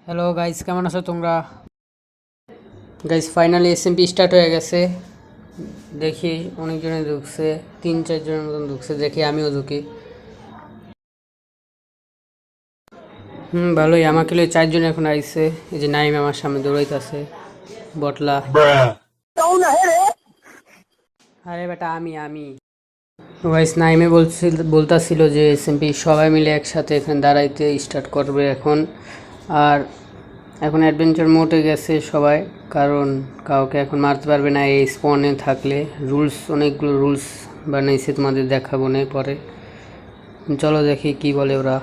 Hello guys, কেমন আছো তোমরা? গাইস ফাইনালি এসএমপি স্টার্ট হয়ে গেছে। দেখি অনেকজনে ঢুকছে, 3-4 জনের মতন ঢুকছে, দেখি আমিও ঢুকি। ভালোই, আমাকে লই 4 জন এখন আইছে। এই যে নাইম আমার সামনে দৌড়াইতেছে, বটলা। আরে বেটা, আমি গাইস নাইমে বলতাছিল যে এসএমপি সবাই মিলে একসাথে এখানে দাঁড়াইতে স্টার্ট করবে এখন। আর এখন অ্যাডভেঞ্চার মোডে গেছে সবাই, কারণ কাউকে এখন মারতে পারবে না এই স্পনে থাকলে। অনেকগুলো রুলস বানাইছে, তোমাদের দেখাবো না পরে। চলো দেখি কি বলে ওরা।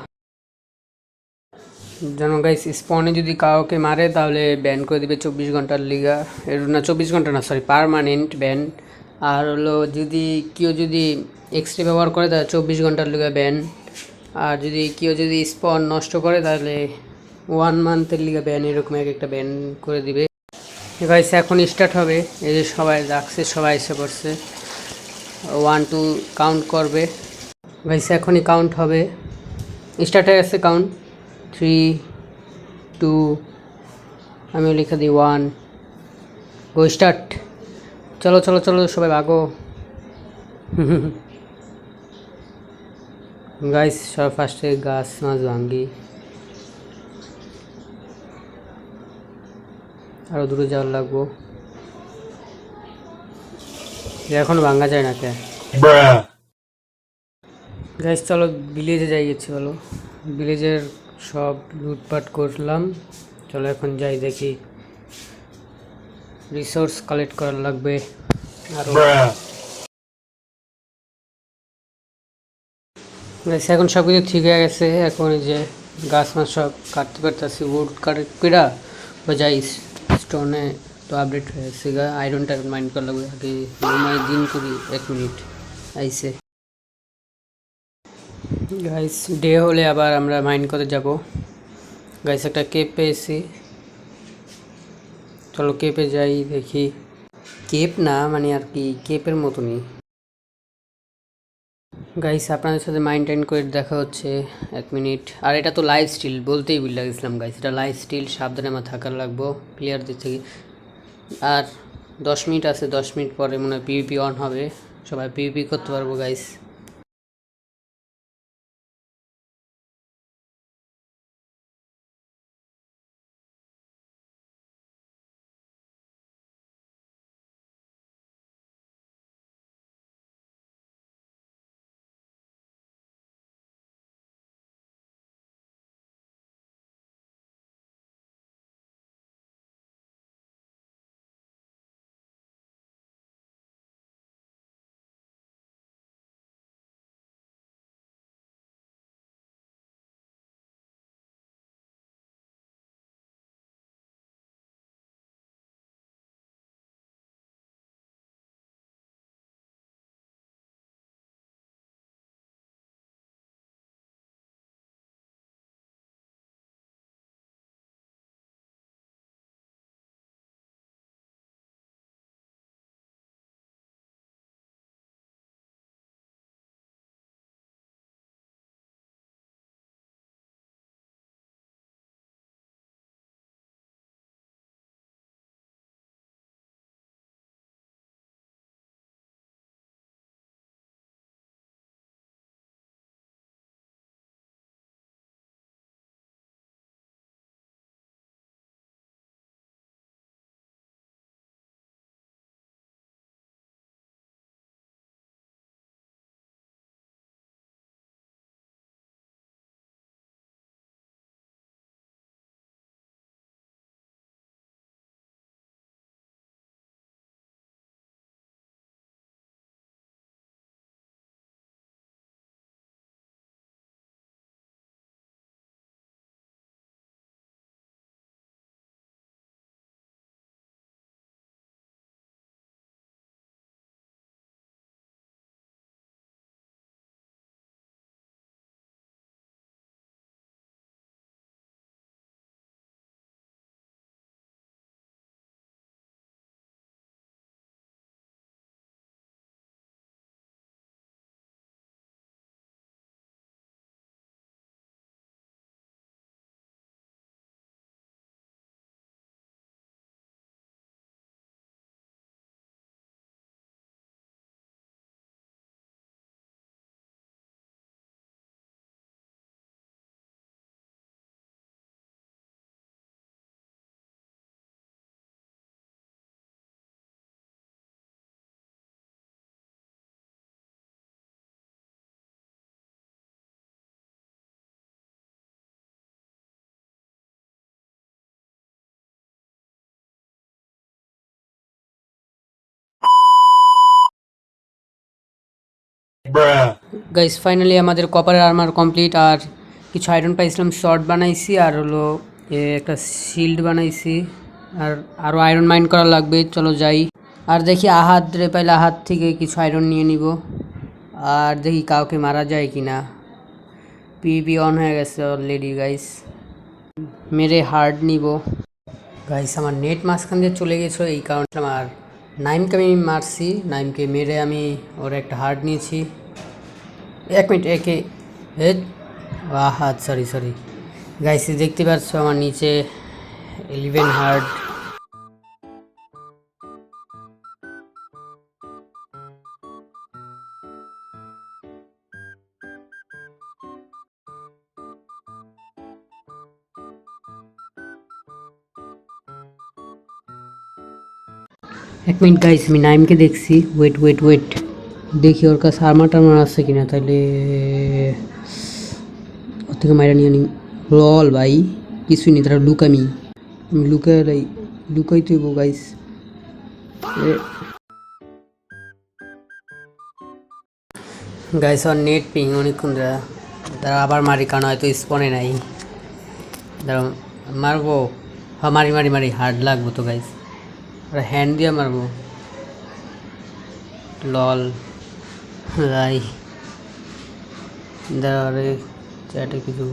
জানো গাইস, স্পনে যদি কাউকে মারে তাহলে ব্যান করে দিবে 24 ঘন্টার লিগা। এর না, 24 ঘন্টা না, সরি, পার্মানেন্ট ব্যান। আর হলো যদি কেউ যদি এক্সট্রা ব্যবহার করে তাহলে 24 ঘন্টার লিগা ব্যান। আর যদি কেউ স্পন নষ্ট করে তাহলে 1 মান্থের লিগা ব্যান, এরকম একটা ব্যান করে দিবে। গাইস এখন স্টার্ট হবে। এই যে সবাই রাখছে, সবাই এসে পড়ছে। 1 2 কাউন্ট করবে। গাইস এখনই কাউন্ট হবে, স্টার্ট হয়ে গেছে কাউন্ট। 3 2, আমিও লিখে দিই 1, গো স্টার্ট। চলো চলো চলো সবাই ভাগো। গাইস সব ফার্স্টে গাছ মাছ ভাঙ্গি, আরও দূরে যাওয়ার লাগবো। এখন ভাঙ্গা যায় না কে? গাইস চলো ভিলেজে যাই, গেছি বলো। ভিলেজের সব লুটপাট করলাম। চলো এখন যাই, দেখি রিসোর্স কালেক্ট করার লাগবে আরও। গাইস এখন সব কিছু ঠিক হয়ে গেছে। এখন এই যে গাছ মাছ সব কাটতে পারতেছি, উড কাটের পিড়া বা যাই স্টোনে। তো আপডেট হয়ে গেছে গা, আয়রন টাইরন মাইন্ড করা লাগবে আগে। দিন করি 1 মিনিট আইসে। গাইস ডে হলে আবার আমরা মাইন্ড করে যাব। গাইস একটা কেপ পেয়েছি, চলো কেপে যাই দেখি। কেপ না মানে আর কি, কেপের মতনই। গাইস আপনাদের সাথে মাইন্ড টাইন করে দেখা হচ্ছে 1 মিনিট। আর এটা তো লাইফ স্টিল বলতেই ভুলে গেছিলাম গাইস, এটা লাইফ স্টিল, সাবধানে আমার থাকার লাগবো প্লেয়ারদের থেকে। আর 10 মিনিট আছে, 10 মিনিট পরে মনে হয় পিভিপি অন হবে, সবাই পিভিপি করতে পারবো গাইস। গাইস ফাইনালি আমাদের কপারের আর্মার কমপ্লিট। আর কিছু আয়রন পাইছিলাম, শর্ট বানাইছি, আর হলো একটা শিল্ড বানাইছি। আর আরও আয়রন মাইন্ড করা লাগবে, চলো যাই। আর দেখি আহাত রে পাইলে আহাত থেকে কিছু আয়রন নিয়ে নিব। আর দেখি কাউকে মারা যায় কি না। পিভি অন হয়ে গেছে অলরেডি গাইস, মেরে হার্ড নিব। গাইস আমার নেট মাঝখান দিয়ে চলে গেছিলো, এই কারণে আমার নাইমকে আমি মারছি। নাইমকে মেরে আমি ওর একটা হার্ড নিয়েছি। এক মিনিট, একে হাত সরি গাইস, দেখতে পাচ্ছ আমার নিচে 11 হার্ড। এক মিনিট গাইস, আমি নাইমকে দেখছি। ওয়েট দেখি ওর কাছে আর্মার টার্মার আছে কিনা, তাহলে ওর থেকে মাইরা নিয়ে নি। রল ভাই কিছুই নেই, তারা লুকামি। আমি লুকাইতে হইব গাইস। গাইস আর নেট পিং অনেকক্ষণ তারা আবার মারি, কারণ হয়তো স্পনে নাই। দাঁড়া মারবো, হ্যাঁ মারি হার্ড লাগবো তো গাইস। আর হ্যান্ড দিয়ে মারবো, লল ভাই। দাঁড়া রে, চ্যাটে কিছু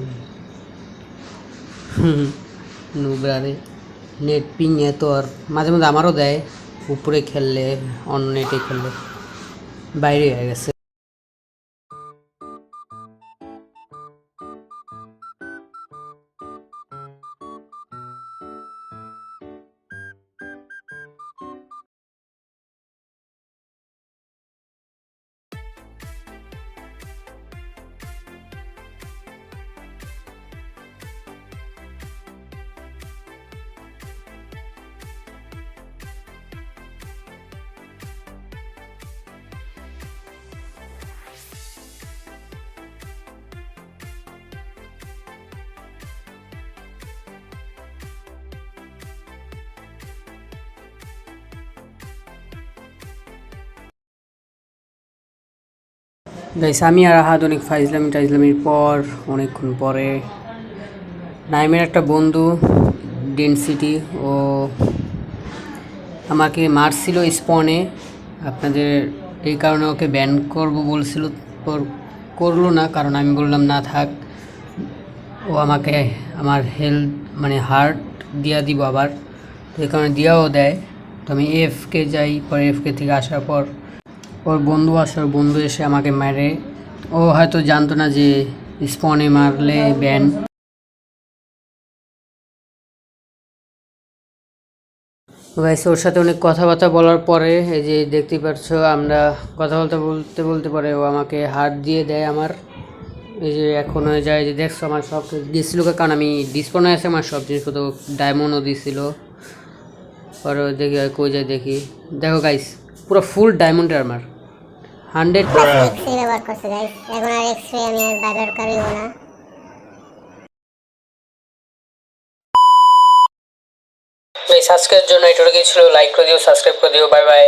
নুবরারে। নেট পিং এত, আর মাঝে মাঝে আমারও দেয় উপরে খেললে, অন্য নেটে খেললে। বাইরে হয়ে গেছে। গাইস আমি আর আহাদ অনেক ফাইজলামির পর, অনেকক্ষণ পরে নাইমের একটা বন্ধু ডেনসিটি, ও আমাকে মারছিল স্পনে। আপনাদের এই কারণে ওকে ব্যান করব বলছিল, করলো না, কারণ আমি বললাম না থাক। ও আমাকে আমার হেলথ মানে হার্ট দিয়া দিব আবার, তো এই কারণে দিয়াও দেয়। তো আমি এফকে যাই, পরে এফকে থেকে আসার পর ওর বন্ধু এসে আমাকে মারে। ও হয়তো জানতো না যে স্পনে মারলে ব্যান। গাইস ওর সাথে অনেক কথাবার্তা বলার পরে, এই যে দেখতেই পাচ্ছ, আমরা কথাবার্তা বলতে পরে ও আমাকে হাত দিয়ে দেয় আমার। এই যে এখন হয়ে যায়, যে দেখছো আমার সব দিয়েছিল, কারণ আমি ডিসপনে আছে আমার সব জিনিসপত্র, ডায়মন্ডও দিয়েছিল। পরে দেখি কই যায়, দেখি দেখো গাইস, পুরো ফুল ডায়মন্ডের আমার 100 ব্যবহার করছে গাইস। এখন আর এক্সরে আমি আর ব্যবহার করিও না। এই সাবস্ক্রাইবের জন্য এটা ছিল, লাইক করে দিও, সাবস্ক্রাইব করে দিও। Bye bye.